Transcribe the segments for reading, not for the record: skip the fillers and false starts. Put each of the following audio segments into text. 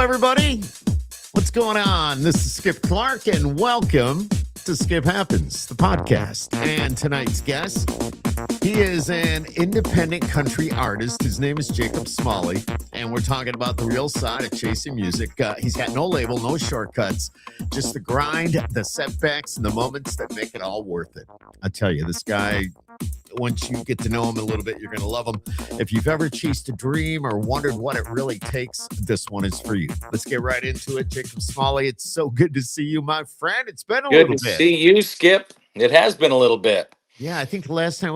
everybody. What's going on? This is Skip Clark, and welcome to Skip Happens, the podcast. And tonight's guest, he is an independent country artist. His name is Jacob Smalley, and we're talking about the real side of chasing music. He's got no label, no shortcuts, just the grind, the setbacks, and the moments that make it all worth it. I tell you, this guy, once you get to know him a little bit, you're going to love him. If you've ever chased a dream or wondered what it really takes, this one is for you. Let's get right into it. Jacob Smalley, it's so good to see you, my friend. It's been a little bit. Good to see you, Skip. It has been a little bit. Yeah, I think the last time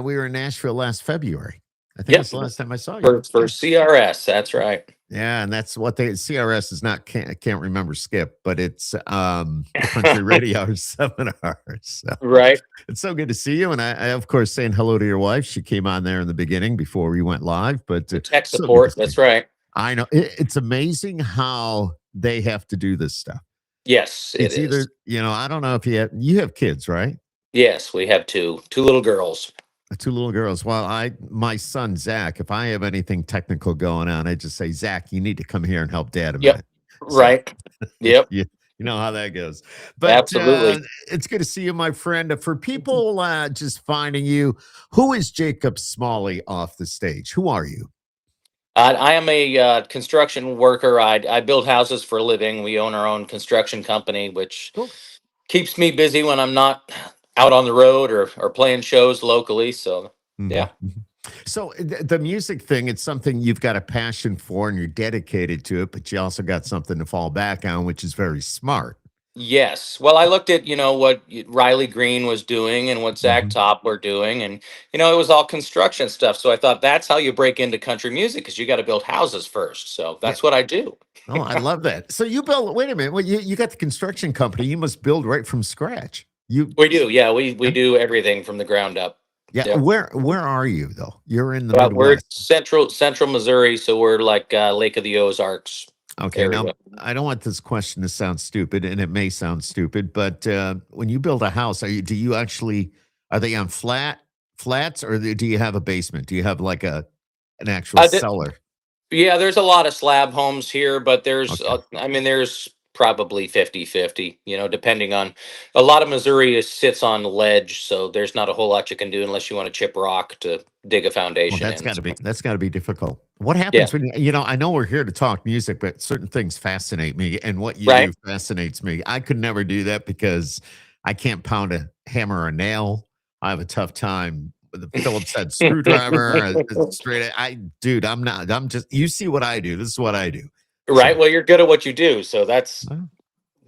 we were in Nashville last February. I think that's the last time I saw you. For CRS, that's right. Yeah, and that's what CRS is not. I can't remember Skip, but it's the Country Radio Seminar. So. Right. It's so good to see you, and I of course saying hello to your wife. She came on there in the beginning before we went live, but tech support. That's right. I know it's amazing how they have to do this stuff. Yes, it's either I don't know if you have kids, right? Yes, we have two little girls. Two little girls. Well, my son, Zach, if I have anything technical going on, I just say, Zach, you need to come here and help Dad a minute. So, right. Yep. You know how that goes. But absolutely. It's good to see you, my friend. For people just finding you, who is Jacob Smalley off the stage? Who are you? I am a construction worker. I build houses for a living. We own our own construction company, which keeps me busy when I'm not out on the road or playing shows locally. So, yeah. So the music thing, it's something you've got a passion for and you're dedicated to it, but you also got something to fall back on, which is very smart. Yes. Well, I looked at, what Riley Green was doing and what Zach Top were doing. And, it was all construction stuff. So I thought that's how you break into country music, because you got to build houses first. So that's what I do. Oh, I love that. So you build, wait a minute. Well, you got the construction company. You must build right from scratch. We do. Yeah. We do everything from the ground up. Yeah. Yep. Where are you though? You're in the Midwest. We're central Missouri. So we're like Lake of the Ozarks. Okay. area. Now I don't want this question to sound stupid, and it may sound stupid, but when you build a house, are they on flats, or do you have a basement? Do you have like an actual cellar? Yeah, there's a lot of slab homes here, but there's probably 50-50, depending on, a lot of Missouri sits on ledge, so there's not a whole lot you can do unless you want to chip rock to dig a foundation. Well, that's gotta be difficult. What happens when I know we're here to talk music, but certain things fascinate me, and what you do fascinates me. I could never do that because I can't pound a hammer or a nail. I have a tough time with the Phillips head screwdriver. You see what I do. This is what I do. Right. Well, you're good at what you do, so that's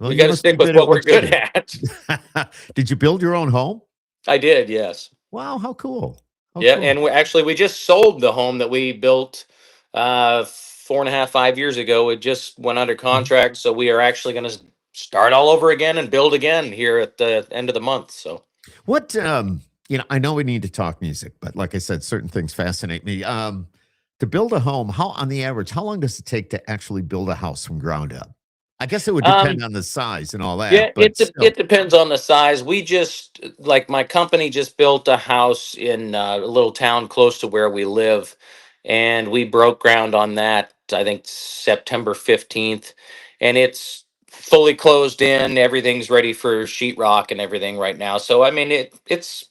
you got to stick with what we're good at. Did you build your own home? I did. Yes. Wow, how cool! And we just sold the home that we built 4.5, 5 years ago. It just went under contract, so we are actually going to start all over again and build again here at the end of the month. So, what I know we need to talk music, but like I said, certain things fascinate me. To build a home, on the average, how long does it take to actually build a house from ground up? I guess it would depend on the size and all that. Yeah, it depends on the size. We just, my company just built a house in a little town close to where we live, and we broke ground on that, I think, September 15th, and it's fully closed in. Everything's ready for sheetrock and everything right now. So, it's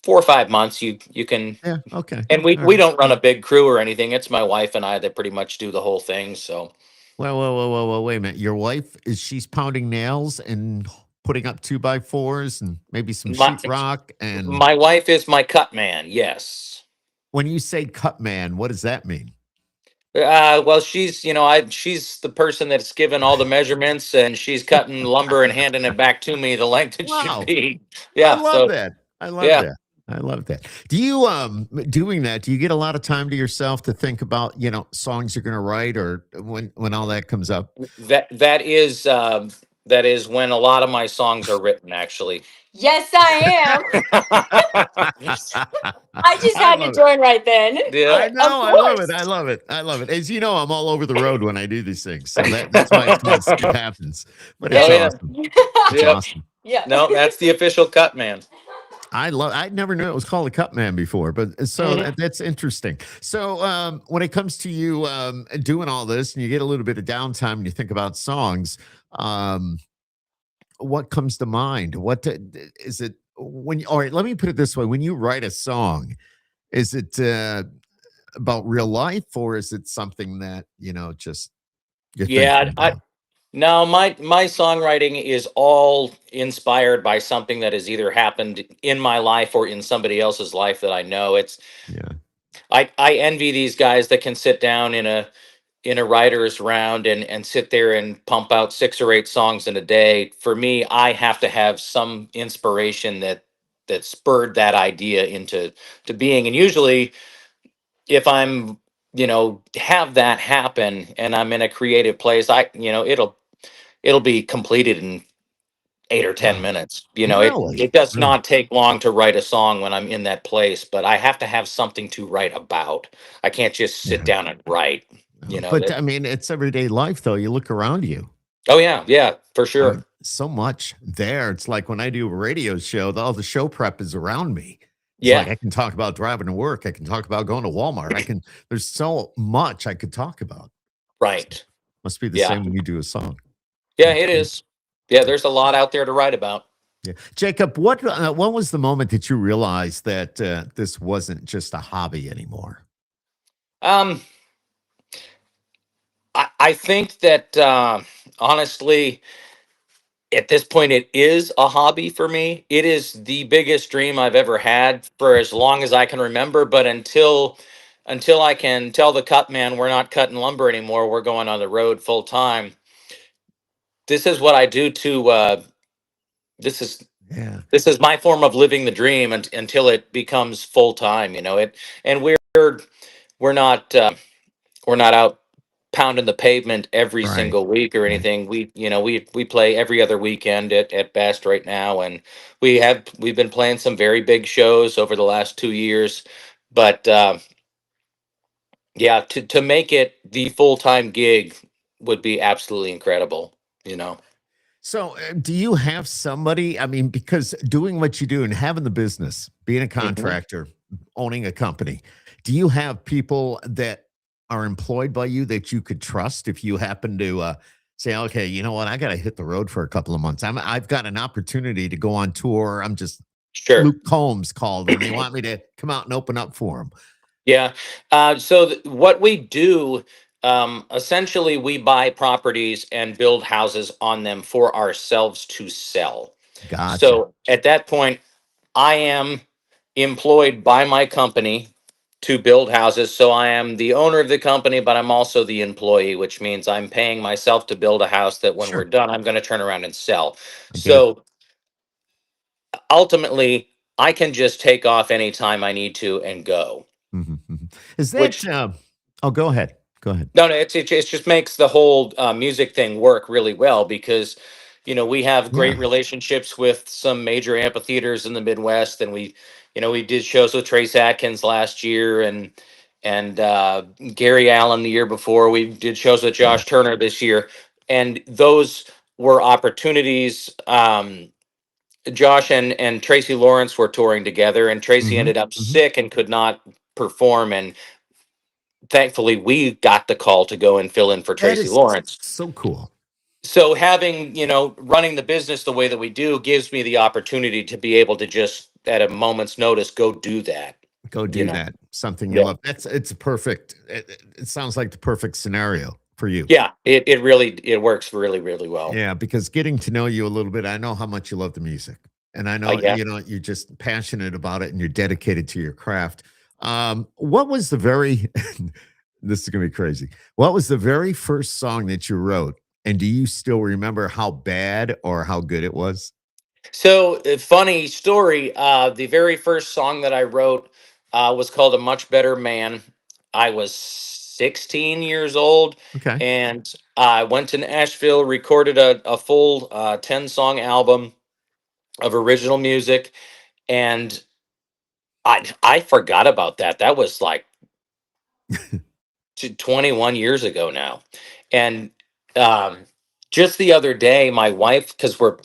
4 or 5 months you can. Yeah. Okay. And we don't run a big crew or anything. It's my wife and I that pretty much do the whole thing. So. Well, wait a minute. Your wife, she's pounding nails and putting up 2x4s and maybe some sheetrock, and my wife is my cut man. Yes. When you say cut man, what does that mean? Well, she's she's the person that's given all the measurements, and she's cutting lumber and handing it back to me the length it should be. Yeah. I love that. I love that. Do you doing that? Do you get a lot of time to yourself to think about songs you're going to write, or when all that comes up? That is when a lot of my songs are written. Actually, yes, I am. I just had to join right then. Yeah, I know. I love it. As you know, I'm all over the road when I do these things, so that's why it happens. But it's awesome. Awesome. Yeah. No, that's the official cut man. I never knew it was called a cut man before, but so Mhm. that's interesting. So when it comes to you doing all this and you get a little bit of downtime and you think about songs, um, what comes to mind? Is it when all right, let me put it this way. When you write a song, is it about real life or is it something that, just you're Yeah, thinking about? no, my songwriting is all inspired by something that has either happened in my life or in somebody else's life that I know. Yeah. I envy these guys that can sit down in a writer's round and sit there and pump out 6 or 8 songs in a day. For me, I have to have some inspiration that spurred that idea into to being. And usually if I'm, have that happen and I'm in a creative place, it'll be completed in 8 or 10 minutes. It Really? does Really? not take long to write a song when I'm in that place, but I have to have something to write about. I can't just sit Yeah. down and write. You know But that. I mean, it's everyday life though. You look around you. Oh yeah, yeah, for I sure. mean, so much there. It's like when I do a radio show, all the show prep is around me. It's like Yeah, I can talk about driving to work. I can talk about going to Walmart. There's so much I could talk about. So, right. must be the Yeah, same when you do a song. yeah, That's it great. is. Yeah, there's a lot out there to write about. Yeah. Jacob, what was the moment that you realized that this wasn't just a hobby anymore? Um, I think that honestly, at this point, it is a hobby for me. It is the biggest dream I've ever had for as long as I can remember. But until I can tell the cut man we're not cutting lumber anymore, we're going on the road full time. This is what I do to. This is Yeah. this is my form of living the dream until it becomes full time. And we're not. We're not out pounding the pavement every Right. single week or Right. anything. We play every other weekend at best right now, and we've been playing some very big shows over the last 2 years. But yeah, to make it the full time gig would be absolutely incredible. You know. So, do you have somebody? I mean, because doing what you do and having the business, being a Mhm. contractor, owning a company, do you have people that are employed by you that you could trust if you happen to say, okay, you know what, I got to hit the road for a couple of months. I've got an opportunity to go on tour. I'm just Sure. Luke Combs called and they want me to come out and open up for them. Yeah. So what we do, essentially, we buy properties and build houses on them for ourselves to sell. Gotcha. So at that point, I am employed by my company to build houses. So I am the owner of the company, but I'm also the employee, which means I'm paying myself to build a house that when we're Sure, done, I'm going to turn around and sell. I get it. So ultimately, I can just take off anytime I need to and go, Mhm, mhm. Is that? which Oh, go ahead. Go ahead. no, it just makes the whole music thing work really well because, we have great Yeah. relationships with some major amphitheaters in the Midwest, and we did shows with Trace Atkins last year, and Gary Allen the year before. We did shows with Yeah. Josh Turner this year, and those were opportunities. Josh and Tracy Lawrence were touring together, and Tracy Mhm, ended up mhm. sick and could not perform, and thankfully we got the call to go and fill in for That Tracy is Lawrence. so cool. So having, running the business the way that we do gives me the opportunity to be able to just at a moment's notice go do that, Go you do know. that. Something you Yeah. love. It's a perfect it sounds like the perfect scenario for you. Yeah, it really it works really really well. Yeah, because getting to know you a little bit, I know how much you love the music. And I know, Yeah. you're just passionate about it and you're dedicated to your craft. What was the very this is gonna be crazy. What was the very first song that you wrote? And do you still remember how bad or how good it was? So, funny story. The very first song that I wrote was called "A Much Better Man." I was 16 years old, Okay. and I went to Nashville, recorded a full 10 song album of original music, and I forgot about that. That was like 21 years ago now, and um, just the other day, my wife, because we're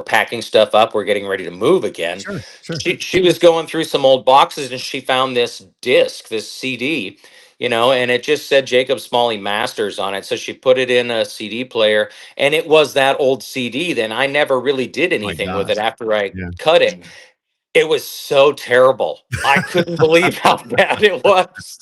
packing stuff up, we're getting ready to move again. Sure, sure. She was going through some old boxes and she found this disc, this CD, and it just said Jacob Smalley Masters on it. So she put it in a CD player, and it was that old CD. Then I never really did My anything with gosh. it after I Yeah. cut it. It was so terrible. I couldn't believe how bad it was.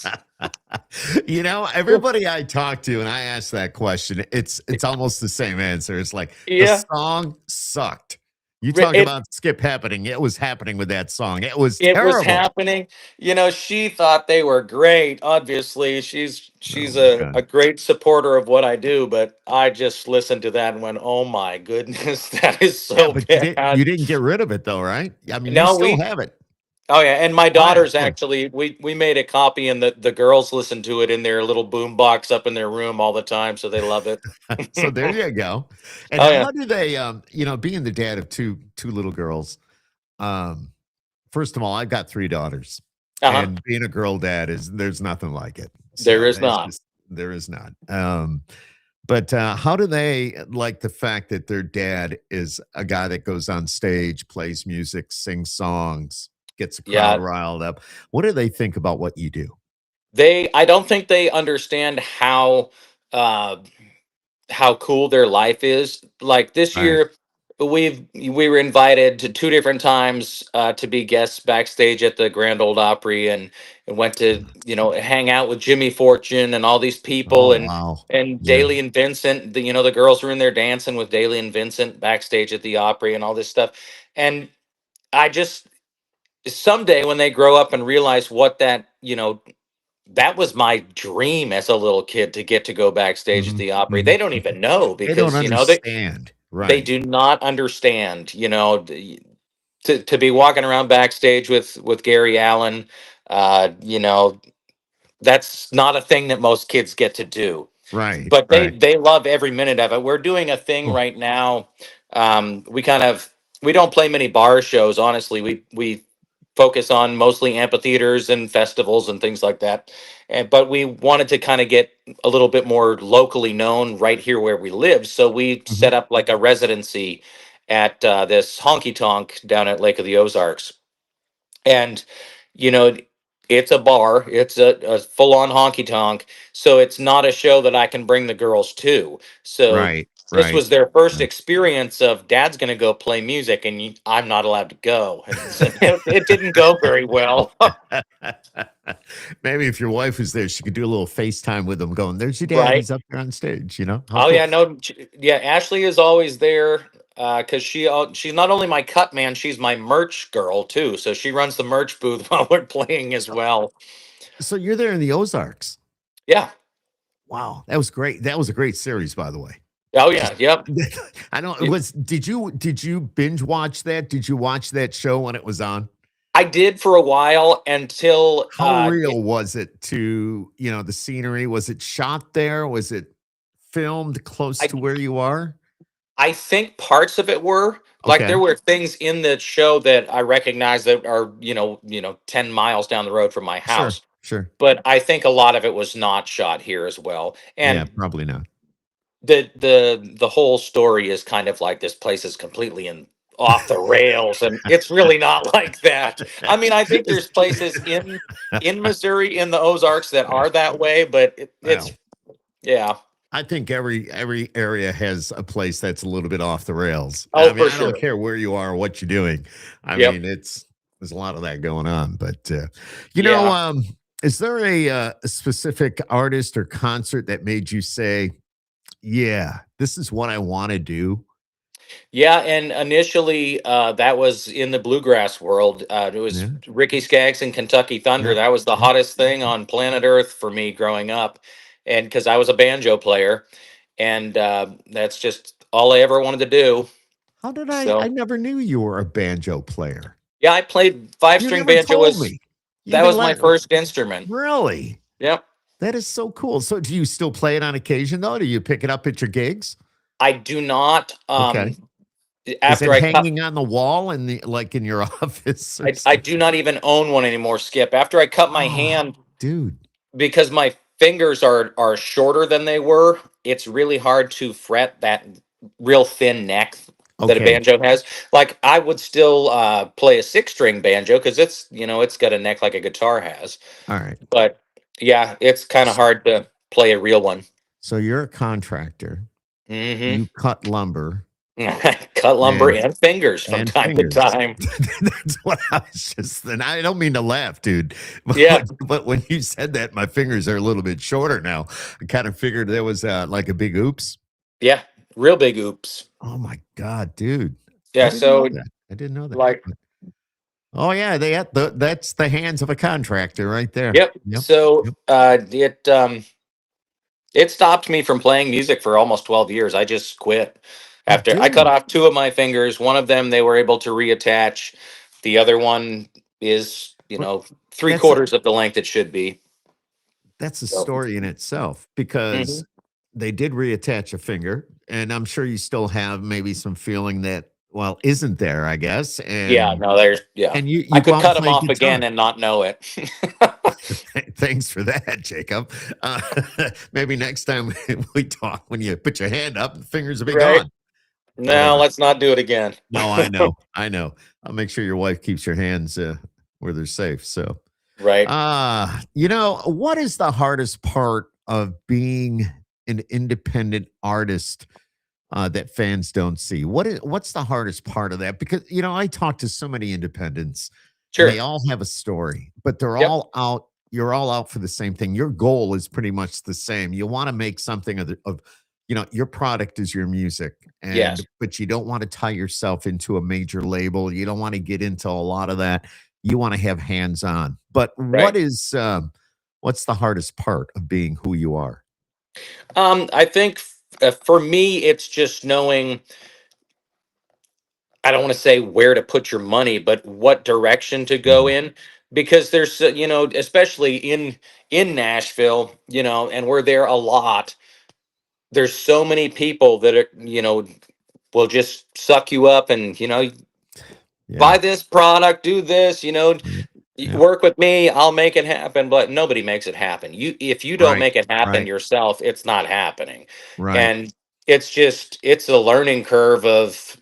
Everybody I talk to and I ask that question, it's almost the same answer. It's like the Yeah. song sucked. You Re- talk It about skip happening. It was happening with that song. It was it was terrible. happening. She thought they were great. Obviously, Oh she's my a God. great supporter of what I do, but I just listened to that and went, "Oh my goodness, that is Yeah, so but bad." you didn't get rid of it though, right? I mean, you No, still have it. oh yeah, and my Oh yeah, daughters good. actually, we made a copy, and the girls listen to it in their little boom box up in their room all the time, so they love it. So there you go. And Oh yeah. how do they being the dad of two little girls, um first of all, I've got 3 daughters, Uh-huh. and being a girl dad there's nothing like it. There So, is it's not. just there is not. But, how do they like the fact that their dad is a guy that goes on stage, plays music, sings songs, gets a crowd Yeah, riled up? What do they think about what you do? I don't think they understand uh how cool their life is. Like this Right. year, we were invited to 2 different times to be guests backstage at the Grand Ole Opry, and went to hang out with Jimmy Fortune and all these people, Oh, and wow. Yeah. Daly and Vincent. The girls were in there dancing with Daly and Vincent backstage at the Opry and all this stuff. And I just someday when they grow up and realize what that was my dream as a little kid, to get to go backstage at Mhm, the Opry. They mhm, don't mhm. even know, They don't because understand. they Right. do not understand. To be walking around backstage with Gary Allen, uh, you know, that's not a thing that most kids get to do. Right, But they right. they love every minute of it. We're doing a thing Cool. right now. We don't play many bar shows, honestly. We focus on mostly amphitheaters and festivals and things like that. But we wanted to kind of get a little bit more locally known right here where we live. So we Mhm. set up like a residency at this honky tonk down at Lake of the Ozarks. And you know it's a bar, it's a full-on honky tonk, so it's not a show that I can bring the girls to. So Right, this right, was their first right. experience of dad's going to go play music, and I'm not allowed to go, and so it didn't go very well. Maybe if your wife was there, she could do a little FaceTime with him going, "There's your dad, Right. he's up there on stage," How Oh cool. yeah, no, yeah, Ashley is always there, because she's not only my cut man, she's my merch girl too, so she runs the merch booth while we're playing as So well. so you're there in the Ozarks. Yeah. Wow, that was great. That was a great series, by the way. Oh Just yeah. Yep. I don't it was did you binge watch that? Did you watch that show when it was on? I did for a while until How real was it to, the scenery? Was it shot there? Was it filmed close I to where you are? I think parts of it were like, there Okay. were things in the show that I recognize that are 10 miles down the road from my Sure, house, sure. but I think a lot of it was not shot here as well. Yeah, And probably not. the whole story is kind of like this place is completely in off the rails, and it's really not like that. I mean, I think It's there's places in Missouri, in the Ozarks, that are that way, but it's well, yeah. I think every area has a place that's a little bit off the rails. I Oh, mean, for I don't sure. care where you are or what you're doing. I Yep. mean, there's a lot of that going on. But Yeah. is there a specific artist or concert that made you say, "Yeah, this is what I want to do"? Yeah, and initially, that was in the bluegrass world. It was Yeah, Ricky Skaggs and Kentucky Thunder. yeah, That was the yeah. hottest thing on planet Earth for me growing up, and because I was a banjo player, and that's just all I ever wanted to do. How did I So never knew you were a banjo player. yeah, I played five You string never banjo. told me. You That even was my let first instrument. really. Yep, That is so cool. So do you still play it on occasion though? Do you pick it up at your gigs? I do not. Okay. Is After it I cut, hanging on the wall in in your office or I do something? not even own one anymore, Skip. After I cut my Oh, hand, dude. because my fingers are shorter than they were, it's really hard to fret real thin neck that a Okay. banjo has. Like I would still play a 6-string banjo because it's got a neck like a guitar has. All right. But yeah, it's kind of hard to play a real one. So you're a contractor. Hmm. You cut lumber Cut lumber and and fingers from time to fingers. time. That's what I was just. And I don't mean to laugh, dude. Yeah, But when you said that, my fingers are a little bit shorter now. I kind of figured there was like a big oops. yeah, real big oops. Oh my god, dude! I Yeah, didn't know so that. I didn't know that. like, Oh yeah, that's the hands of a contractor right there. yep. Yep. So Yep. it stopped me from playing music for almost 12 years. I just quit Oh, after I cut dude. off 2 of my fingers. One of them they were able to reattach. The other one is, What- three That's quarters of the length it should be. that's a So, story in itself because mhm. they did reattach a finger, and I'm sure you still have maybe some feeling that well isn't there, I guess, Yeah, no, yeah. and you I you go could out and cut them play off guitar. again and not know it. Thanks for that, Jacob. Uh, maybe next time we talk, when you put your hand up, the fingers will be Right? gone. No, Whatever. let's not do it again. No, I know. I know. I'll make sure your wife keeps your hands where they're safe. So, Right. what is the hardest part of being an independent artist that fans don't see? What's the hardest part of that? Because I talk to so many independents, and they Sure. all have a story, but they're Yep. all out. You're all out for the same thing. Your goal is pretty much the same. You want to make something of your product is your music, Yes. but you don't want to tie yourself into a major label. You don't want to get into a lot of that. You want to have hands on. But Right. what's the hardest part of being who you are? I think for me, it's just knowing. I don't want to say where to put your money, but what direction to go Mm, in, because there's especially in Nashville, and we're there a lot. There's so many people that are will just suck you up and yeah. buy this product, do this, Yep. Yep. work with me, I'll make it happen. But nobody makes it happen. If you don't Right. make it happen Right. yourself, it's not happening. Right. And it's a learning curve of,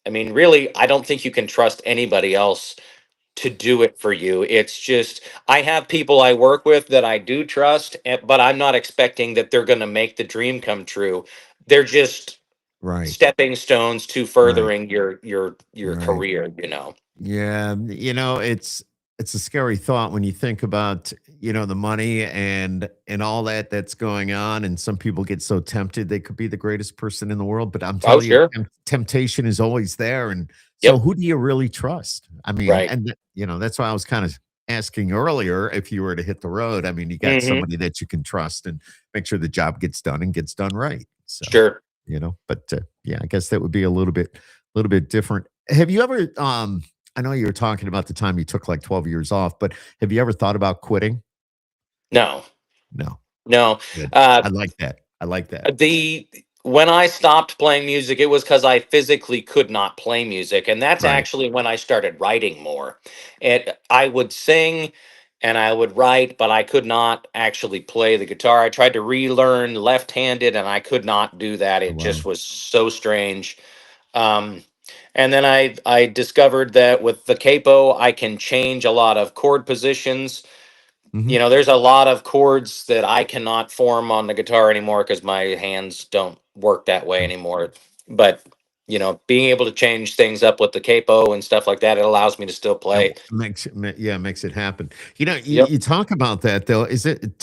I mean, really, I don't think you can trust anybody else to do it for you. It's just, I have people I work with that I do trust, but I'm not expecting that they're going to make the dream come true. They're just Right. stepping stones to Right. furthering your Right. career. Yeah, it's a scary thought when you think about, the money and all that's going on, and some people get so tempted they could be the greatest person in the world, but I'm Oh, telling you, sure. temptation is always there, and so Yep. who do you really trust? I mean, Right. that's why I was kind of asking earlier if you were to hit the road. I mean, you got Hmm. somebody that you can trust and make sure the job gets done and gets done right. So, Sure. but yeah, I guess that would be a little bit different. Have you ever I know you were talking about the time you took like 12 years off, but have you ever thought about quitting? No. No. No. Good. Uh, I like that. I like that. the When I stopped playing music, it was because I physically could not play music, and that's Right. actually when I started writing more. And I would sing and I would write, but I could not actually play the guitar. I tried to relearn left-handed, and I could not do that. Oh, It wow. just was so strange. Um, and then I discovered that with the capo, I can change a lot of chord positions. Mhm. There's a lot of chords that I cannot form on the guitar anymore because my hands don't work that way Mm. anymore. But being able to change things up with the capo and stuff like that, it allows me to still That play. makes it happen. You, Yep. you talk about that though. Is it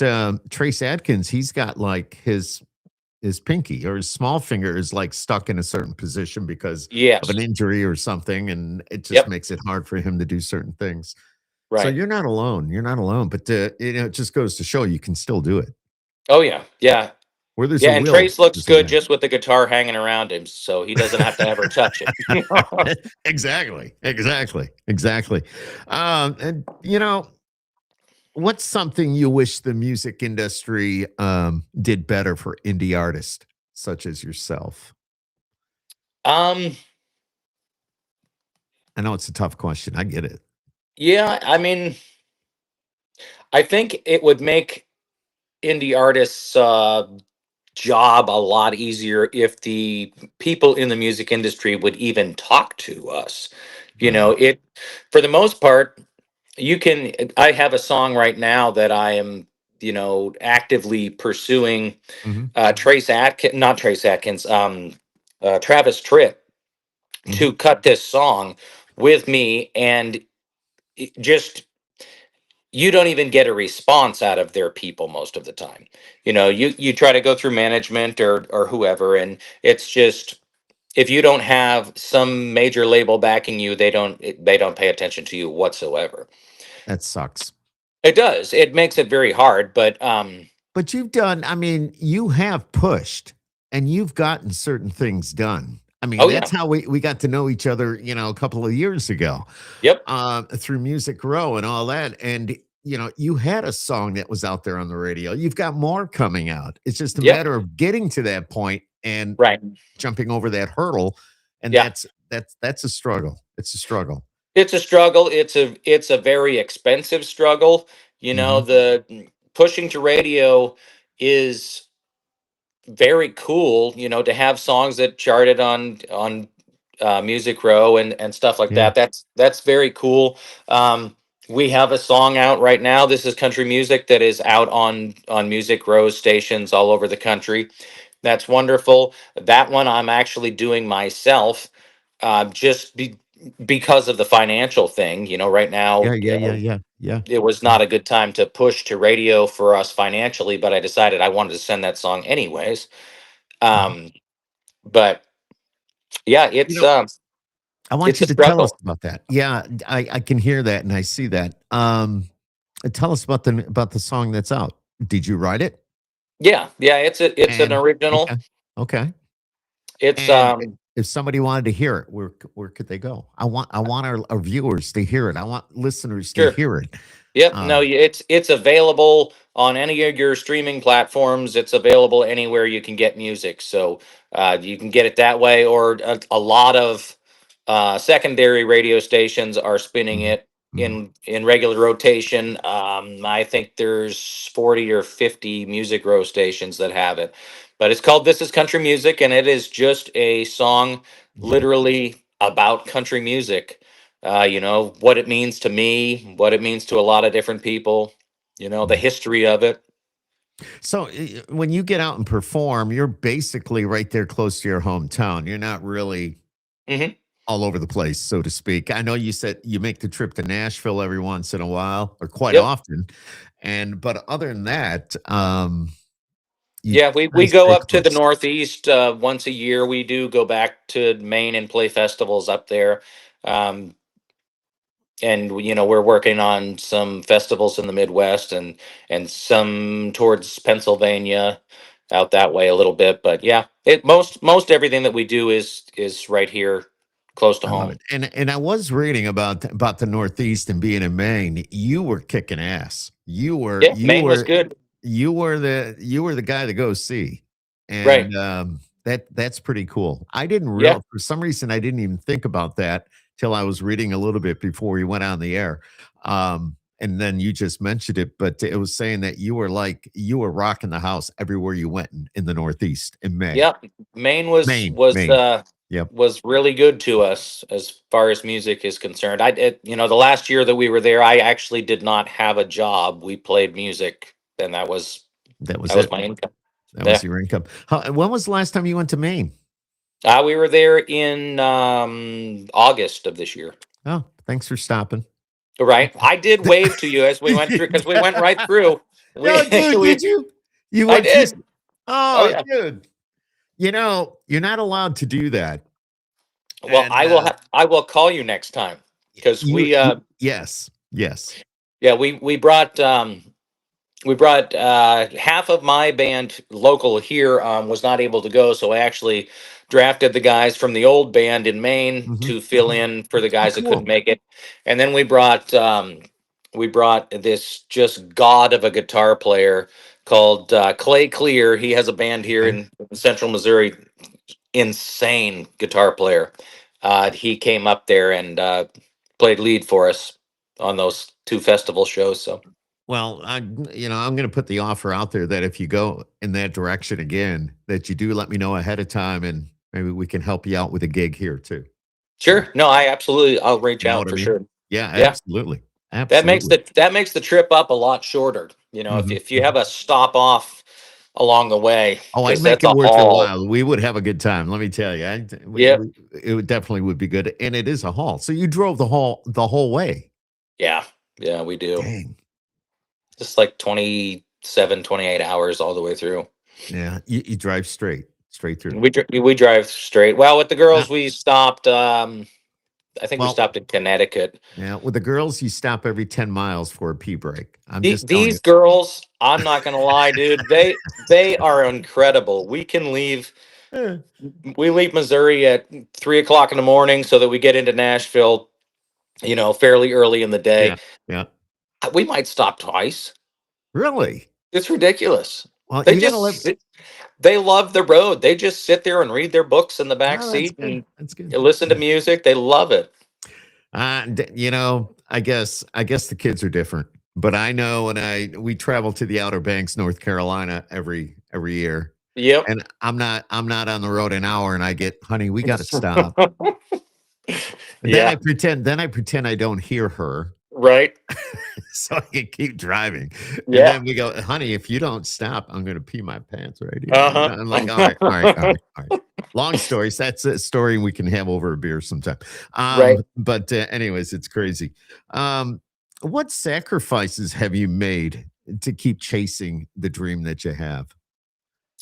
Trace Adkins? He's got like his pinky or his small finger is like stuck in a certain position because of Yes. an injury or something, and it just Yep. makes it hard for him to do certain things. So Right. you're not alone. You're not alone. But it just goes to show you can still do it. Oh yeah. Yeah. Where there's Yeah. a And will, Trace looks there's a good way. just with the guitar hanging around him, so he doesn't have to ever touch it. Exactly. Exactly. Exactly. And what's something you wish the music industry did better for indie artists such as yourself? um. I know it's a tough question. I get it. Yeah. I mean, I think it would make indie artists job a lot easier if the people in the music industry would even talk to us. You know, Right. it for the most part, you can I have a song right now that I am, actively pursuing Hmm. Trace Atkins, not Trace Atkins, Travis Tritt Hmm. to cut this song with me, and just you don't even get a response out of their people most of the time. You try to go through management or whoever, and it's just if you don't have some major label backing you, they don't pay attention to you whatsoever. That sucks. It does. It makes it very hard, but But you've done, I mean, you have pushed and you've gotten certain things done. I mean, oh that's yeah, how we got to know each other, a couple of years ago, yep, through Music Row and all that. And, you had a song that was out there on the radio. You've got more coming out. It's just a yep, matter of getting to that point and right, jumping over that hurdle. And yeah. that's a struggle. It's a struggle. It's a struggle. It's a very expensive struggle. Hmm. The pushing to radio is very cool, to have songs that charted on Music Row and stuff like Yeah. that. That's very cool. Um, we have a song out right now. This is country music that is out on Music Row stations all over the country. That's wonderful. That one I'm actually doing myself, because of the financial thing. Right Yeah. now, Yeah. Yeah. Yeah. Yeah. it was Yeah. not a good time to push to radio for us financially, but I decided I wanted to send that song anyways. Mhm. Um, but yeah, You it's know, um, I want it's you a to tell us struggle. about that. Yeah, I can hear that and I see that. Tell us about the song that's out. Did you write it? Yeah, yeah, it's an And original. okay, okay. It's And if somebody wanted to hear it, where could they go? I want our viewers to hear it. I want listeners to Sure. hear it. Yep. No, Um, it's available on any of your streaming platforms. It's available anywhere you can get music. So you can get it that way, or a lot of secondary radio stations are spinning mhm, it mhm, in regular rotation. I think there's 40 or 50 Music Row stations that have it. But it's called "This Is Country Music," and it is just a song, mhm, literally about country music. What it means to me, what it means to a lot of different people, the mhm. history of it. So when you get out and perform, you're basically right there close to your hometown. You're not really Hmm. all over the place, so to speak. I know you said you make the trip to Nashville every once in a while or quite Yep. often. But other than that, you Yeah, we kinda go stay up to the close. Northeast once a year. We do go back to Maine and play festivals up there. Um, and we're working on some festivals in the Midwest and some towards Pennsylvania, out that way a little bit. But yeah, it most everything that we do is right here close to I love home. it. And I was reading about the Northeast and being in Maine. You were kicking ass. You were Yeah, you Maine was were good. you were the guy to go see. Right. And that's pretty cool. I didn't Yeah. real For some reason I didn't even think about that till I was reading a little bit before we went on the air. And then you just mentioned it, but it was saying that you were rocking the house everywhere you went in the Northeast in May. Yeah, Maine was Maine, was Maine. uh Yep. was really good to us as far as music is concerned. The last year that we were there, I actually did not have a job. We played music, and that was That was that was it. my income. That Yeah. was your income. When was the last time you went to Maine? We were there in August of this year. Oh, thanks for stopping. Right. I did wave to you as we went through because we went right through. We No, dude, we did you? You I went through. did. Oh Oh, yeah. dude. You're not allowed to do that. Well, And I will call you next time because yes, yes. yeah, we brought half of my band local here, was not able to go, so I actually drafted the guys from the old band in Maine Hmm. to fill in for the Oh, guys that couldn't cool. make it, and then we brought this just god of a guitar player called Clay Clear. He has a band here Okay. in Central Missouri. Insane guitar player. He came up there and played lead for us on those two festival shows. So Well, I'm going to put the offer out there that if you go in that direction again, that you do let me know ahead of time, and maybe we can help you out with a gig here too. So, Sure. No, I'll reach you know out what I for mean? sure. Yeah, Yeah. absolutely. That makes Absolutely. the trip up a lot shorter. You know, Mhm, if you mhm. have a stop off along the way, Oh, I'd because make that's it a worth your haul. while. We would have a good time. Let me tell you. Yep. It would definitely would be good. And it is a haul. So you drove the whole way. Yeah. Yeah, we do. Dang. Just like 27, 28 hours all the way through. Yeah. You drive straight through. We drive straight. Well, with the Yeah. girls, we stopped. I think we Well, stopped in Connecticut. yeah. With the girls, you stop every 10 miles for a pee break. I'm just telling These you. girls, I'm not gonna lie, dude. They are incredible. Eh, We leave Missouri at 3 o'clock in the morning so that we get into Nashville, fairly early in the yeah. day. Yeah. We might stop twice. Really? It's ridiculous. Well, They you got to just live. sit, they love the road. They just sit there and read their books in the back Oh, that's seat good. and That's good. listen to music. They love it. I guess the kids are different, but I know when we travel to the Outer Banks, North Carolina every year, Yep. and I'm not on the road an hour, and I get, honey, we got to stop. And then I Yeah. pretend I don't hear her, Right. so I can keep driving. And Yeah. then we go, honey, if you don't stop, I'm going to pee my pants right here. Uh I'm like, all right, all right, all huh. right, all right. Long stories. That's a story we can have over a beer sometime. Right. But anyways, it's crazy. What sacrifices have you made to keep chasing the dream that you have?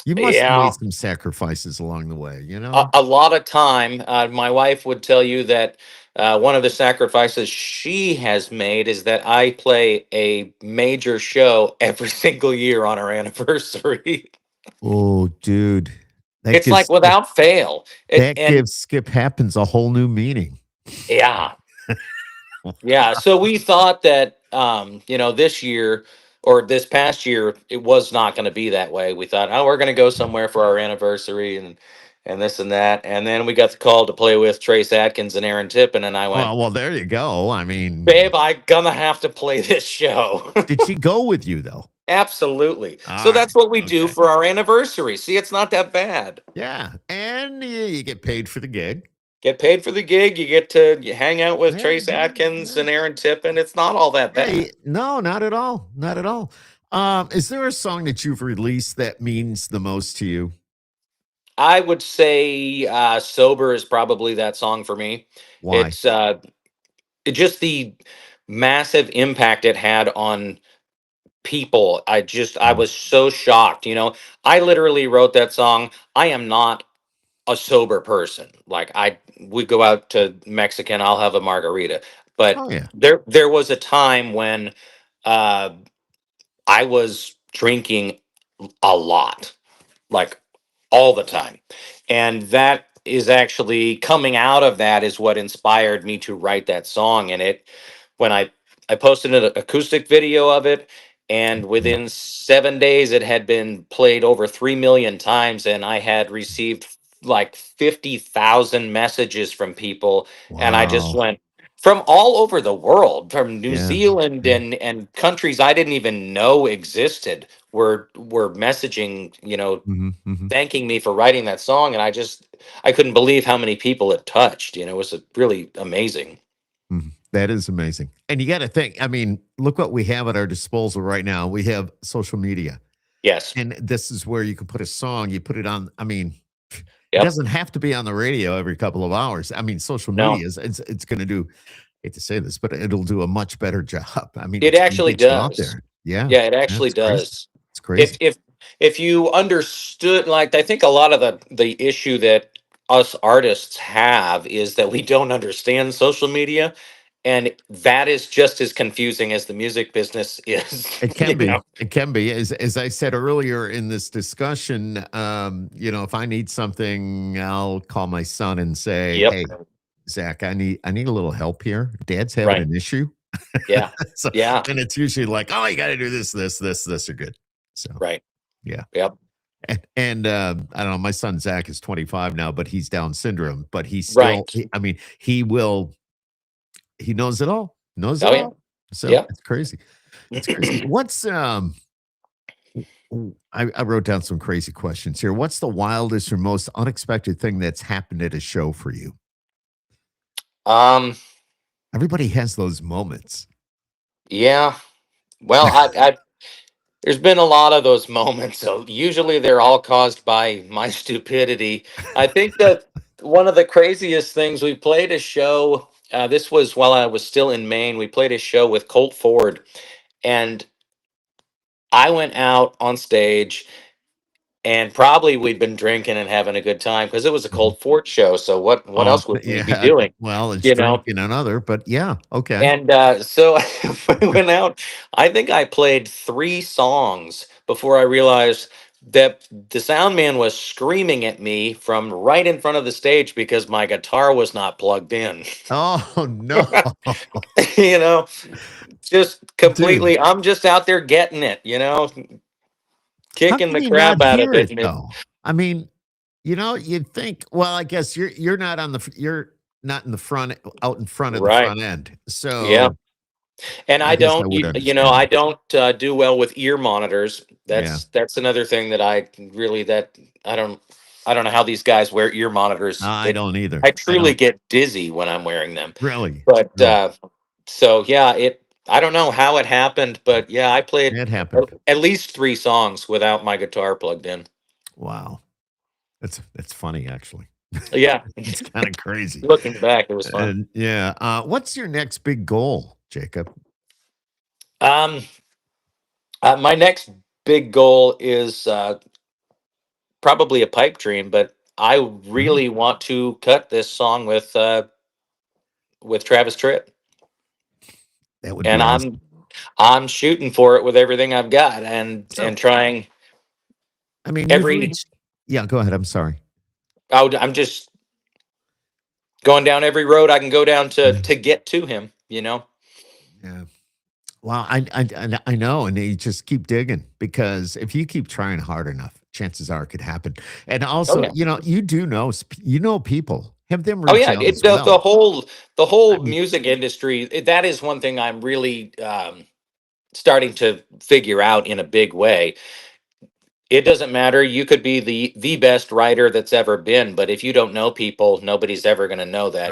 You must have Yeah. made some sacrifices along the way, you know? A lot of time. My wife would tell you that one of the sacrifices she has made is that I play a major show every single year on our anniversary. Oh, dude. That It's like gives Skip without fail. that And gives Skip Happens a whole new meaning. yeah, yeah. So we thought that, this year or this past year, it was not going to be that way. We thought, oh, we're going to go somewhere for our anniversary and this and that. And then we got the call to play with Trace Atkins and Aaron Tippin, and I went, Well, there you go. I mean, babe, I gonna have to play this show. did she go with you though? Absolutely. So All that's right. what we do Okay. for our anniversary. See, it's not that bad. Yeah. And you get paid for the gig. Get paid for the gig. You get to hang out with Yeah. Trace Atkins Yeah. and Aaron Tippin. It's not all that Yeah. bad. No, not at all. Not at all. Is there a song that you've released that means the most to you? I would say "Sober" is probably that song for me. Why? It's just the massive impact it had on people. I Mm. was so shocked. I literally wrote that song. I am not a sober person. Like I we go out to Mexican, I'll have a margarita. But Oh yeah. there was a time when uh I was drinking a lot, like all the time. And that is actually coming out of that is what inspired me to write that song. And when I posted an acoustic video of it, and Yeah. within 7 days it had been played over 3 million times, and I had received like 50,000 messages from people, and I just Wow. went from all over the world, from New Yeah. Zealand Yeah. and countries I didn't even know existed, were messaging, Hmm. thanking me for writing that song, and I couldn't believe how many people it touched. It was really amazing. That is amazing. And you got to think, I mean, look what we have at our disposal right now. We have social media. Yes. And this is where you can put a song, you put it on. I mean, it Yep. doesn't have to be on the radio every couple of hours. I mean, social No, media it's going to do, hate to say this, but it'll do a much better job. I mean, it it's going to actually get you out does. there. Yeah. Yeah, it actually That's crazy. does. It's If crazy. if if you understood, like, I think a lot of the issue that us artists have is that we don't understand social media, and that is just as confusing as the music business is. It can be. It can be. As I said earlier in this discussion, if I need something, I'll call my son and say, Yep. "Hey, Zach, I need a little help here. Dad's having Right. an issue." Yeah. So, Yeah. and it's usually like, "Oh, you got to do this, this, this, this are good." So, Right. yeah. Yep. And I don't know. My son Zach is 25 now, but he's Down syndrome. But he's still. Right. I mean, he will. He knows it all. Knows it Oh yeah. all. So Yep. it's crazy. It's crazy. I wrote down some crazy questions here. What's the wildest or most unexpected thing that's happened at a show for you? um, Everybody has those moments. yeah. Well, I there's been a lot of those moments. So usually they're all caused by my stupidity. I think that one of the craziest things, we played a show. This was while I was still in Maine. We played a show with Colt Ford, and I went out on stage, and probably we'd been drinking and having a good time because it was a Mhm. Colt Ford show. So what Oh, else would we be yeah. doing? Well, it's You know, drinking another, but yeah, okay. and so we went out. I think I played 3 songs before I realized that the sound man was screaming at me from right in front of the stage because my guitar was not plugged in. Oh no, you know, just dude. completely. I'm just out there getting it. How Kicking can the you not crap out of hear it. it And though? I mean, you'd think. Well, I guess you're not on you're not in the front, out in front of the right, front end. yeah. So And I I guess I don't, would I understand. don't do well with ear monitors. Yeah. That's another thing that I really that I don't know how these guys wear ear monitors. I That don't either. I I truly don't get dizzy when I'm wearing them. really, But really. so yeah, I don't know how it happened, but yeah, I played It happened. at least 3 songs without my guitar plugged in. Wow. That's funny actually. Yeah, It's kind of crazy. looking back, it was fun. And yeah, what's your next big goal, Jacob? Um, my next big goal is probably a pipe dream, but I Mhm. really want to cut this song with Travis Tritt, That would and be awesome. I'm shooting for it with everything I've got, and So, trying I mean, you've every. reached. Yeah, go ahead. I'm sorry. I'm just going down every road I can go down to Yeah. to get to him. You know. Yeah. Well, I know, and you just keep digging because if you keep trying hard enough, chances are it could happen. And Oh also, yeah. you do know you know people. Have them Oh reach yeah. out as The well. I whole mean, music industry. That is one thing I'm really starting to figure out in a big way. It doesn't matter. You could be the best writer that's ever been, but if you don't know people, nobody's ever going to know that.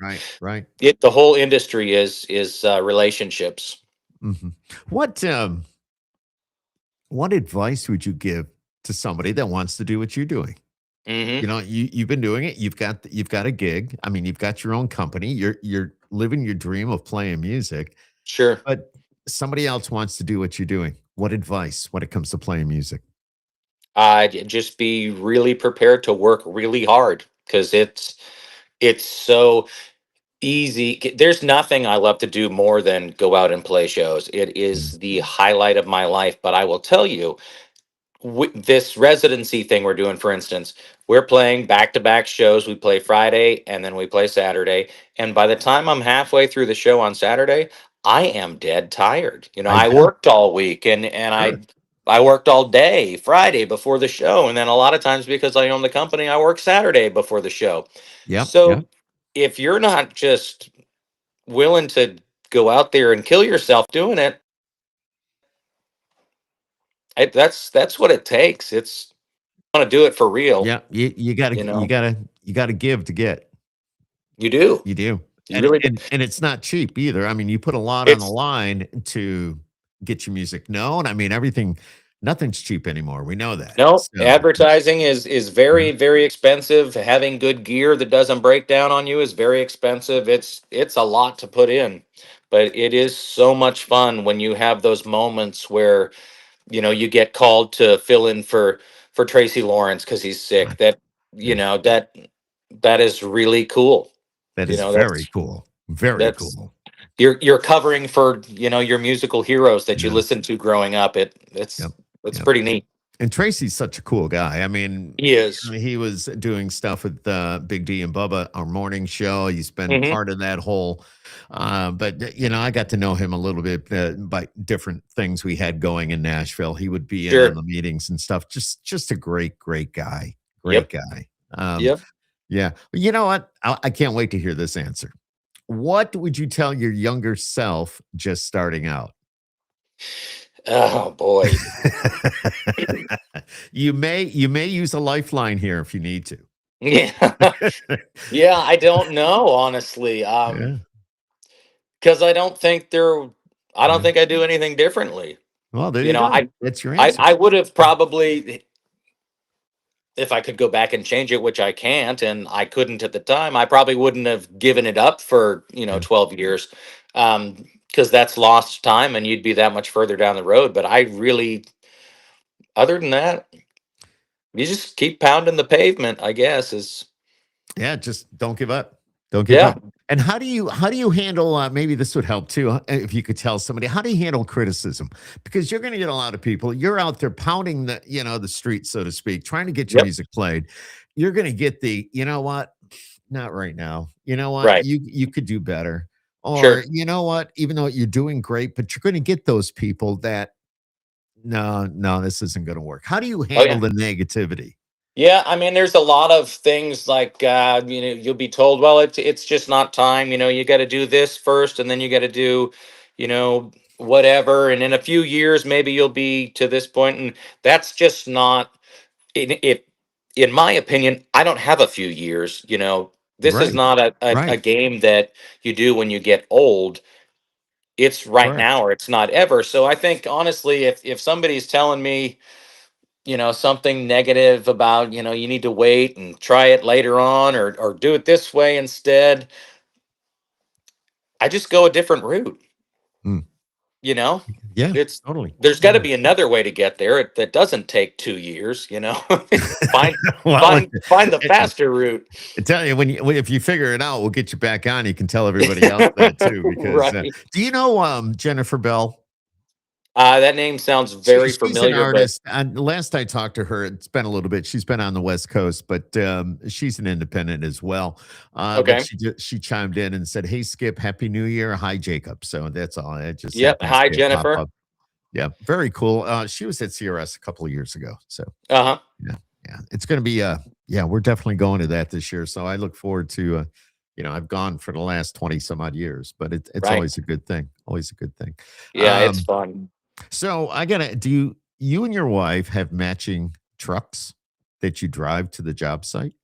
right, right. The whole industry is relationships. Mhm. What what advice would you give to somebody that wants to do what you're doing? Hmm. You've been doing it. You've got a gig. I mean, you've got your own company. You're living your dream of playing music, Sure. but somebody else wants to do what you're doing. What advice when it comes to playing music? Just be really prepared to work really hard because it's so easy. There's nothing I love to do more than go out and play shows. It Mm. is the highlight of my life. But I will tell you, this residency thing we're doing, for instance, we're playing back to back shows. We play Friday and then we play Saturday. And by the time I'm halfway through the show on Saturday, I am dead tired. I I bet. worked all week, and Sure. I worked all day Friday before the show. And then a lot of times, because I own the company, I work Saturday before the show. Yep. So Yep. if you're not just willing to go out there and kill yourself doing it, that's what it takes. It's want to do it for real. Yeah. You gotta You know, you gotta give to get. you do. You do. You really do. And it's not cheap either. I mean, you put a lot on the It's line to get your music known. I mean, nothing's cheap anymore. We know that. no So, advertising is yeah, very expensive. Having good gear that doesn't break down on you is very expensive. It's a lot to put in, but it is so much fun when you have those moments where you get called to fill in for Tracy Lawrence because he's sick. God, That that is that is really cool. that You is know, very cool. Very that's cool. you're covering for your musical heroes that you Yeah. listened to growing up. Yep. It's Yep. pretty neat. And Tracy's such a cool guy. I mean, He is. he was doing stuff with Big D and Bubba, our morning show. He's been Hmm. part of that whole. But I got to know him a little bit by different things we had going in Nashville. He would be in on Sure. the meetings and stuff. Just a great guy. Great Yep. guy. Um, Yep. yeah. You know what? I can't wait to hear this answer. What would you tell your younger self just starting out? Oh boy. You may use a lifeline here if you need to. Yeah. Yeah, I don't know, honestly. Yeah, Because I don't yeah. think I do anything differently. Well, there You you know, go. I That's your I answer. I would have probably, if I could go back and change it, which I can't, and I couldn't at the time, I probably wouldn't have given it up for, Yeah. 12 years. Because that's lost time and you'd be that much further down the road. But I really, other than that, you just keep pounding the pavement, I guess, is, Yeah, just don't give up. Don't give yeah. up. And how do you handle maybe this would help too if you could tell somebody how do you handle criticism because you're going to get a lot of people you're out there pounding the streets so to speak trying to get your Yep. music played you're going to get the you know what not right now you know what Right. you could do better or Sure. you know what even though you're doing great but you're going to get those people that no this isn't going to work how do you Oh, handle yeah. the negativity Yeah, I mean, there's a lot of things like, you'll be told, well, it's just not time. You got to do this first, and then you got to do, whatever. And in a few years, maybe you'll be to this point, and that's just not it. In my opinion, I don't have a few years. This is right not a right game that you do when you get old. It's right correct now, or it's not ever. So I think honestly, if somebody's telling me something negative about, you need to wait and try it later on or do it this way instead, I just go a different route, Mm. you know? Yeah, It's totally. there's got to Totally. be another way to get there that doesn't take 2 years, find Well, find the faster route. I tell you, if you figure it out, we'll get you back on. You can tell everybody else that too, because Right. do you know Jennifer Bell? That name sounds She, very she's an familiar, but artist. And last I talked to her, it's been a little bit. She's been on the West Coast, but she's an independent as well. But okay. she chimed in and said, "Hey Skip, Happy New Year. Hi Jacob." So that's all. It just Yep. happened to Hi, see it pop Jennifer. up. Yeah, very cool. She was at CRS a couple of years ago. So Uh-huh. yeah, yeah. It's gonna be yeah, we're definitely going to that this year. So I look forward to I've gone for the last 20 some odd years, but it's Right. always a good thing. Always a good thing. Yeah, it's Um, fun. so I gotta do you and your wife have matching trucks that you drive to the job site?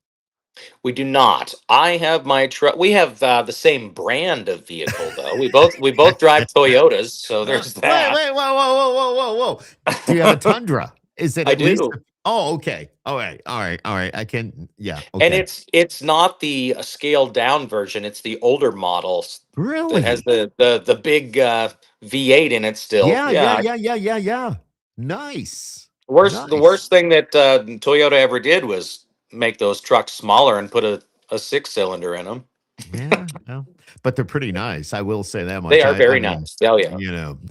We do not. I have my truck. We have the same brand of vehicle, though. We both drive Toyotas, so there's Wait, that. wait, whoa, whoa, whoa, whoa, whoa, whoa. Do you have a Tundra? Is it I at least do, oh, okay. All right, all right, all right. I can yeah, and okay. it's not the scaled down version. It's the older models that has Really? the big V8 in it still. Yeah, yeah, Yeah. yeah, yeah, yeah, yeah. Nice. The Nice. worst thing that Toyota ever did was make those trucks smaller and put a 6 cylinder in them. Yeah, well, but they're pretty nice. I will say that They much. are I very mean, nice. Oh yeah,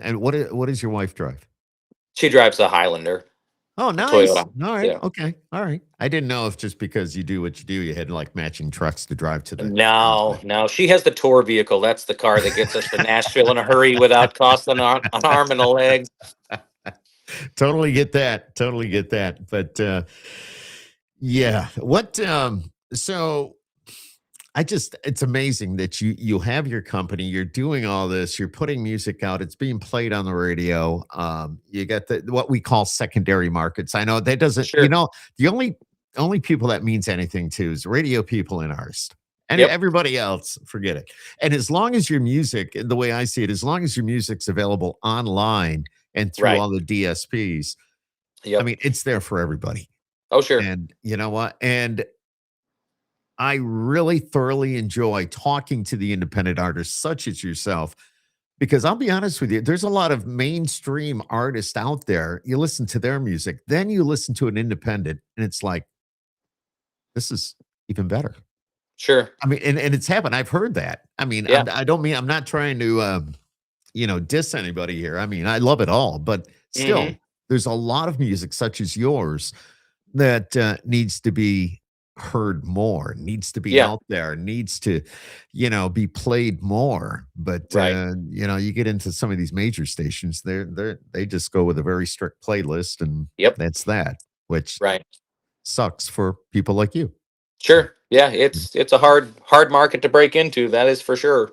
and what does your wife drive? she drives a Highlander, Oh, a nice. Toyota. All right. Yeah. Okay. All right. I didn't know if just because you do what you do, you had like matching trucks to drive to the job No, site. no, she has the tour vehicle. That's the car that gets us to Nashville in a hurry without costing an arm and a leg. Totally get that. Totally get that. But yeah, what so it's amazing that you have your company, you're doing all this, you're putting music out, it's being played on the radio. You got the what we call secondary markets. I know that doesn't, Sure. the only people that means anything to is radio people and artists. And Yep. everybody else, forget it. And as long as your music, the way I see it, as long as your music's available online and through Right. all the DSPs, I Yep. mean, it's there for everybody. Oh, sure. And you know what? And I really thoroughly enjoy talking to the independent artists such as yourself because I'll be honest with you, there's a lot of mainstream artists out there. You listen to their music, then you listen to an independent, and it's like, this is even better. Sure. I mean, and it's happened. I've heard that. I mean, Yeah. I don't mean I'm not trying to diss anybody here. I mean, I love it all, but Hmm. still, there's a lot of music such as yours that needs to be heard more, needs to be Yeah. out there, needs to, be played more. But Right. you get into some of these major stations, they just go with a very strict playlist, and Yep. that's that, which Right. sucks for people like you. So Sure. Yeah. yeah, It's a hard market to break into. That is for sure.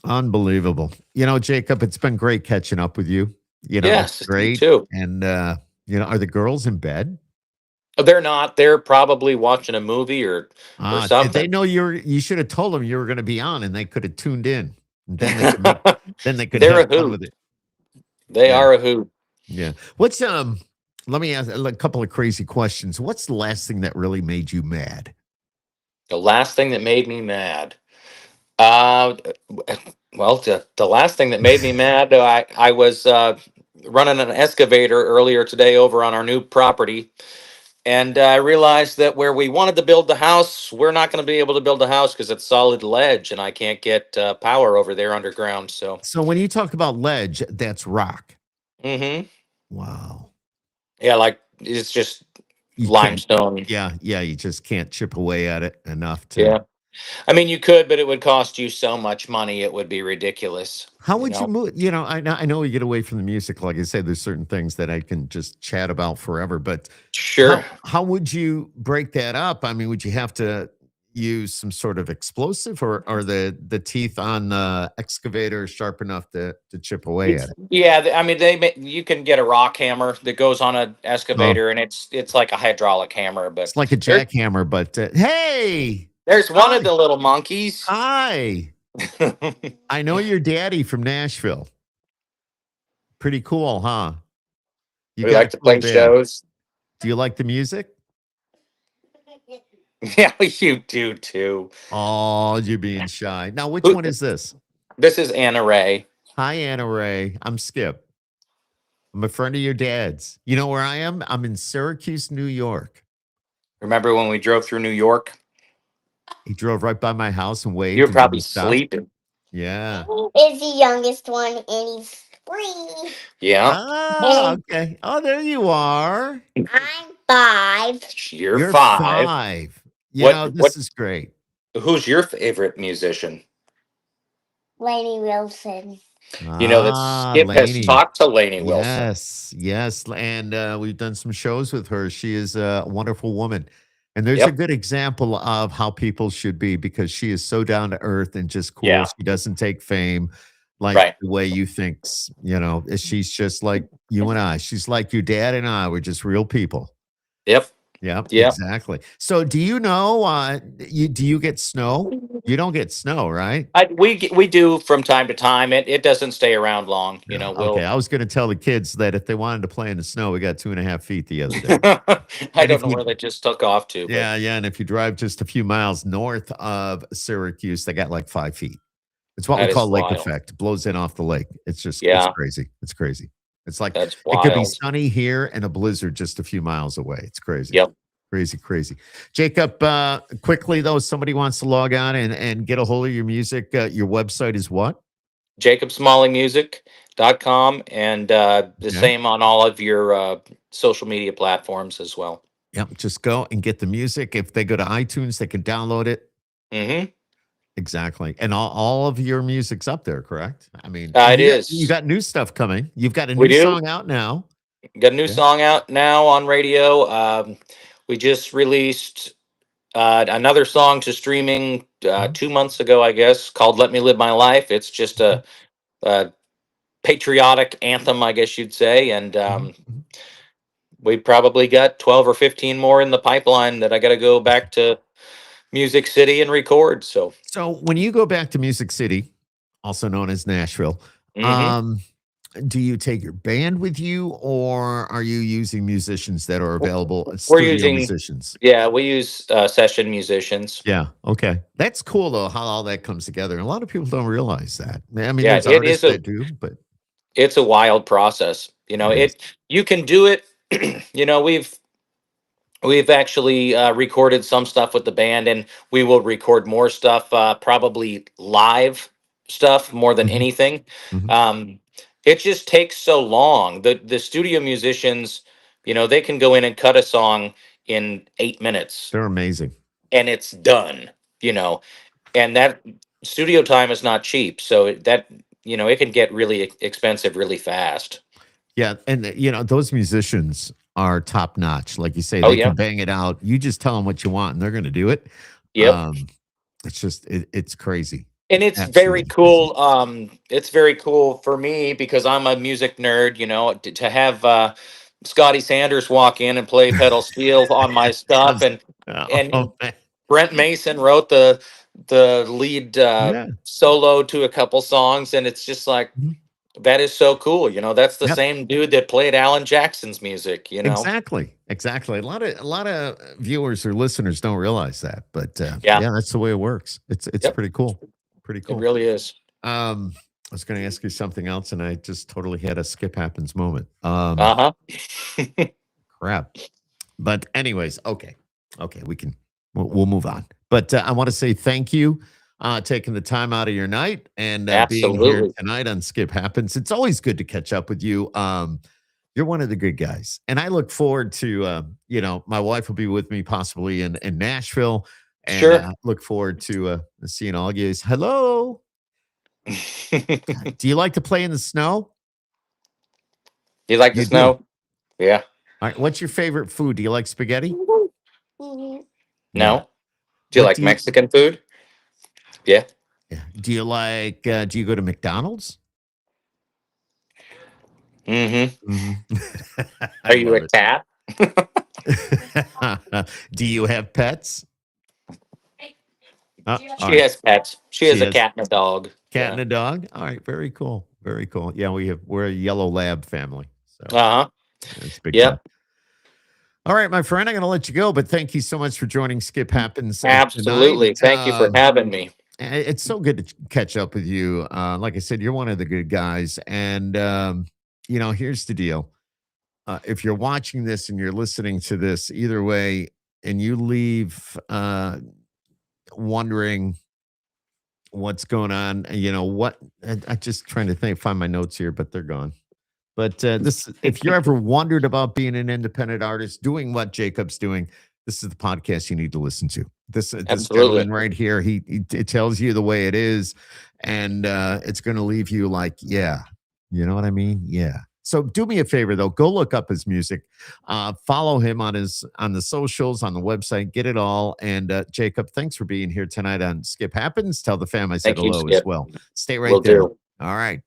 unbelievable. Jacob, it's been great catching up with you. It's Yes, you great. too. And, are the girls in bed? They're not. They're probably watching a movie or Did they something. know you should have told them you were going to be on and they could have tuned in. And then they could They're have a fun hoot. with it. They Yeah. are a hoot. Yeah. Let me ask a couple of crazy questions. What's the last thing that really made you mad? The last thing that made me mad. Uh, well, the last thing that made me mad, I was running an excavator earlier today over on our new property, and I realized that where we wanted to build the house, we're not going to be able to build the house because it's solid ledge, and I can't get power over there underground. So, So when you talk about ledge, that's rock. hmm Wow. yeah, like it's just You can't. limestone. Yeah, you just can't chip away at it enough to. Yeah, I mean you could, but it would cost you so much money; it would be ridiculous. How You would you know. move? I know we get away from the music. Like I said, there's certain things that I can just chat about forever. But Sure. how would you break that up? I mean, would you have to use some sort of explosive, or are the teeth on the excavator sharp enough to chip away at it? Yeah, I mean, you can get a rock hammer that goes on an Oh, excavator, and it's like a hydraulic hammer. But it's like a there, jackhammer. But hey, there's one of hi, the little monkeys. hi. We I know your daddy from Nashville. Pretty cool, huh? You got a like to cool play dad. shows. Do you like the music? Yeah, you do too. Oh, you're being shy. Now, which Who- one is this? This is Anna Ray. Hi, Anna Ray. I'm Skip. I'm a friend of your dad's. You know where I am? I'm in Syracuse, New York. Remember when we drove through New York? He drove right by my house and You waved were and gave me probably stuff. sleeping. Yeah. Is the youngest one, and he's 3. Yeah, Ah, okay. Oh, there you are. I'm 5. you're You're 5. 5. What? This is great. Who's your favorite musician? Lainey Wilson. You know that Ah, Skip has Lainey. talked to Lainey Wilson. Yes, and we've done some shows with her. She is a wonderful woman, and there's a Yep. good example of how people should be because she is so down to earth and just cool. Yeah. She doesn't take fame like Right. the way you think. She's just like you and I. She's like your dad and I. We're just real people. Yep. Yep, Yep. exactly. So, do you know? Do you get snow? You don't get snow, right? We do from time to time. It doesn't stay around long. You Yeah. know, Okay. we'll. I was going to tell the kids that if they wanted to play in the snow, we got 2.5 feet the other day. I And don't if know you where they just took off to, but Yeah, and if you drive just a few miles north of Syracuse, they got like 5 feet. It's what we that is call lake wild. effect. It blows in off the lake. It's Yeah, crazy. It's crazy. It's like that's it could be wild. sunny here and a blizzard just a few miles away. It's crazy. Yep. Crazy, crazy. Jacob, quickly though, somebody wants to log on and get a hold of your music. Your website is what? JacobSmalleyMusic.com and the Okay. same on all of your social media platforms as well. Yep. Just go and get the music. If they go to iTunes, they can download it. Mm-hmm. Exactly. And all of your music's up there, correct? I mean, It you is. got new stuff coming. You've got a We new do. song out now. Got a new Yeah. song out now on radio. We just released another song to streaming Mhm. 2 months ago, I guess, called "Let Me Live My Life." It's just a patriotic anthem, I guess you'd say, and Mhm. Mhm. we probably got 12 or 15 more in the pipeline that I got to go back to Music City and record. So, So when you go back to Music City, also known as Nashville, mhm. um, do you take your band with you or are you using musicians that are available, We're studio using, musicians? yeah, we use session musicians. Yeah. Okay. That's cool though, how all that comes together. A lot of people don't realize that. I mean, Yeah, there's artists that do, but it's a wild process. it is. You can do it. We've actually recorded some stuff with the band, and we will record more stuff, probably live stuff more than Mhm. anything. Mhm. Um, it just takes so long. The studio musicians, they can go in and cut a song in 8 minutes, They're amazing. and it's done. You know, and that studio time is not cheap, so it can get really expensive really fast. Yeah, and those musicians are top notch. Like you say, Oh they yeah, can bang it out. You just tell them what you want, and they're going to do it. yep. Um, it's just it's crazy. And it's very Absolutely crazy. cool. It's very cool for me because I'm a music nerd. To have Scotty Sanders walk in and play pedal steel on my stuff, Does- and oh, man. Brent Mason wrote the lead Yeah. solo to a couple songs, and it's just like Mhm. that is so cool. That's the Yep. same dude that played Alan Jackson's music. Exactly. Exactly. A lot of viewers or listeners don't realize that, but Yeah. yeah, that's the way it works. It's Yep. pretty cool. Pretty It cool. really is. I was going to ask you something else, and I just totally had a skip happens moment. Uh huh. Crap. But anyways, okay, we'll move on. But I want to say thank you, taking the time out of your night and being here Absolutely. tonight on Skip Happens. It's always good to catch up with you. You're one of the good guys, and I look forward to my wife will be with me possibly in Nashville, and Sure. look forward to seeing all you guys. Hello. Do you like to play in the snow? You like the You do. snow? Yeah. All right. What's your favorite food? Do you like spaghetti? No. No. Do you What like do you? Mexican food? Yeah. Yeah. Do you like? Do you go to McDonald's? Mm-hmm. Mhm. I Are you a love it. cat? Do you have pets? All She right. has pets. She has She a has cat and a dog. cat and Yeah. a dog. All right. Very cool. Very cool. Yeah, we're a yellow lab family, so Uh-huh. it's big time. Yep. All right, my friend, I'm going to let you go, but thank you so much for joining Skip Happens tonight. Absolutely. Thank you for having me. It's so good to catch up with you. Like I said, you're one of the good guys, and here's the deal. If you're watching this and you're listening to this, either way, and you leave wondering what's going on, I just trying to find my notes here, but they're gone. But if you're ever wondered about being an independent artist, doing what Jacob's doing, this is the podcast you need to listen to. This Absolutely. gentleman right here, he it tells you the way it is, and it's going to leave you like, yeah, you know what I mean? Yeah. So do me a favor though, go look up his music, follow him on the socials, on the website, get it all. And Jacob, thanks for being here tonight on Skip Happens. Tell the fam I said Thank you, hello as Skip. well. Stay right Will there. do. All right.